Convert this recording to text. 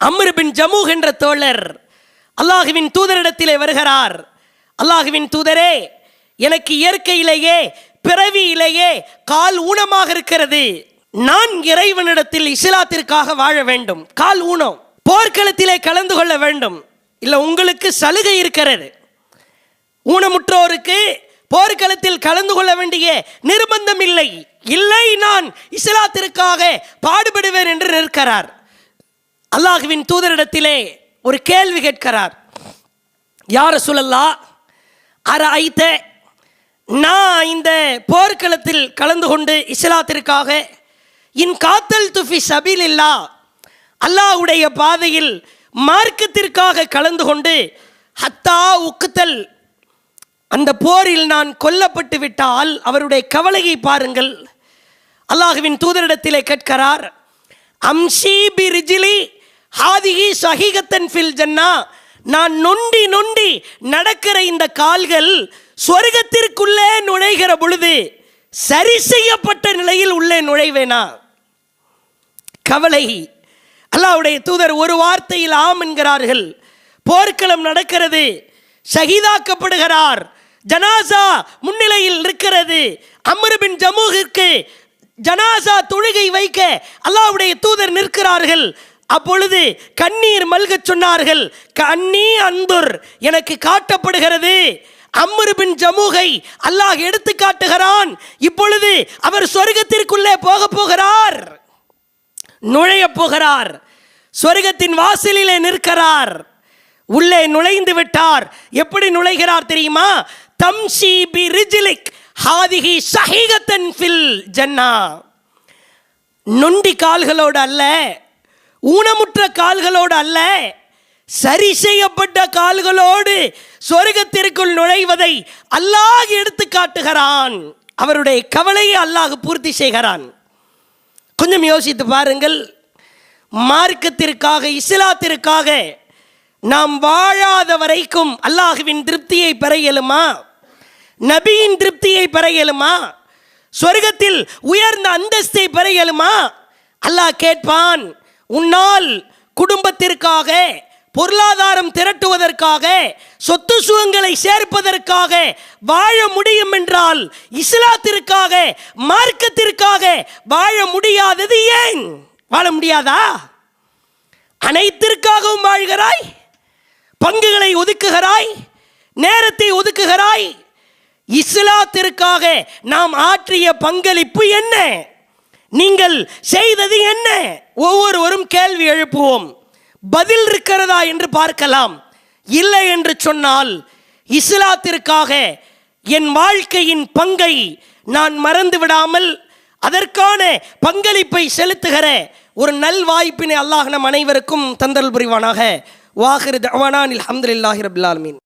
அம்ர் பின் ஜமூஹ் என்ற தோழர் அல்லாஹுவின் தூதரிடத்திலே வருகிறார். அல்லாஹுவின் தூதரே, எனக்கு இயற்கையிலேயே பிறவியிலேயே கால் ஊனமாக இருக்கிறது. நான் இறைவனிடத்தில் இஸ்லாத்திற்காக வாழ வேண்டும். கால் ஊனம், போர்க்களத்திலே கலந்து கொள்ள வேண்டும். இல்லை, உங்களுக்கு சலுகை இருக்கிறது. ஊனமுற்றோருக்கு போர்க்களத்தில் கலந்து கொள்ள வேண்டிய நிர்பந்தம் இல்லை. இல்லை, நான் இஸ்லாத்திற்காக பாடுபடுவேன் என்று நிற்கிறார். அல்லாஹுவின் தூதரிடத்திலே ஒரு கேள்வி கேட்கிறார். யா ரசூலல்லாஹ், அரைத்த நான் இந்த போர்க்களத்தில் கலந்து கொண்டு இஸ்லாத்திற்காக இன் காத்தல் துஃபி சபீலில்லா, அல்லாஹ்வுடைய பாதையில் மார்க்கத்திற்காக கலந்து கொண்டு ஹத்தா உக்குத்தல், அந்த போரில் நான் கொல்லப்பட்டு விட்டால் அவருடைய கவலையை பாருங்கள். அல்லாஹுவின் தூதரிடத்திலே கேட்கிறார். அம்ஷி பி ரிஜிலி ஹாதிஹி ஸஹீகத்தன் ஃபில் ஜன்னா, நான் நொண்டி நொண்டி நடக்கிற இந்த கால்கள் சொர்க்கத்திற்குள்ளே நுழைகிற பொழுது சரி செய்யப்பட்ட நிலையில் உள்ளே நுழைவேனா? கவலை. அல்லாஹ்வுடைய தூதர் ஒரு வார்த்தையில் ஆம் என்கிறார்கள். போர்க்களம் நடக்கிறது, ஷஹீதாக்கப்படுகிறார், ஜனாசா முன்னிலையில் இருக்கிறது. அம்ர் பின் ஜமூஹிற்கு ஜனாசா தொழுகை வைக்க அல்லாஹ்வுடைய தூதர் நிற்கிறார்கள். அப்பொழுது கண்ணீர் மல்க சொன்னார்கள். கண்ணீ அந்துர், எனக்கு காட்டப்படுகிறது அம்ர் பின் ஜமூஹை அல்லாஹ் எடுத்து காட்டுகிறான். இப்பொழுது அவர் சொர்க்கத்திற்குள்ளே போக போகிறார், நுழைய போகிறார். சொர்க்கத்தின் வாசலிலே நிற்கிறார். உள்ளே நுழைந்து விட்டார். எப்படி நுழைகிறார் தெரியுமா? தம்ஷி பி ரிஜ்லிக் ஹாதிஹி ஸஹீகத்தன் ஃபில் ஜன்னா, நொண்டி கால்களோடு அல்ல, ஊனமுற்ற கால்களோடு அல்ல, சரி செய்யப்பட்ட கால்களோடு சொர்க்கத்திற்குள் நுழைவதை அல்லாஹ் எடுத்து காட்டுகிறான். அவருடைய கவலையை அல்லாஹ் பூர்த்தி செய்கிறான். கொஞ்சம் யோசித்து பாருங்கள். மார்க்கத்திற்காக, இஸ்லாத்திற்காக நாம் வாழாத வரைக்கும் அல்லாஹுவின் திருப்தியை பெற இயலுமா? நபியின் திருப்தியை பெற இயலுமா? சொர்க்கத்தில் உயர்ந்த அந்தஸ்தை பெற இயலுமா? அல்லாஹ் கேட்பான், உன்னால் குடும்பத்திற்காக, பொருளாதாரம் திரட்டுவதற்காக, சொத்து சுகங்களை சேர்ப்பதற்காக வாழ முடியும் என்றால் இஸ்லாத்திற்காக, மார்க்கத்திற்காக வாழ முடியாதது ஏன்? வாழ முடியாதா? அனைத்திற்காகவும் வாழ்கிறாய், பங்குகளை ஒதுக்குகிறாய், நேரத்தை ஒதுக்குகிறாய். இஸ்லாத்திற்காக நாம் ஆற்றிய பங்களிப்பு என்ன? நீங்கள் செய்தது என்ன? ஒவ்வொருவரும் கேள்வி எழுப்புவோம். பதில் இருக்கிறதா என்று பார்க்கலாம். இல்லை என்று சொன்னால் இஸ்லாத்திற்காக என் வாழ்க்கையின் பங்கை நான் மறந்து விடாமல் அதற்கான பங்களிப்பை செலுத்துகிற ஒரு நல் வாய்ப்பினை அல்லாஹ் நம் அனைவருக்கும் தந்தல் புரிவானாக. வாஹிர் தஅவானா அல்ஹம்துலில்லாஹி ரப்பில் ஆலமீன்.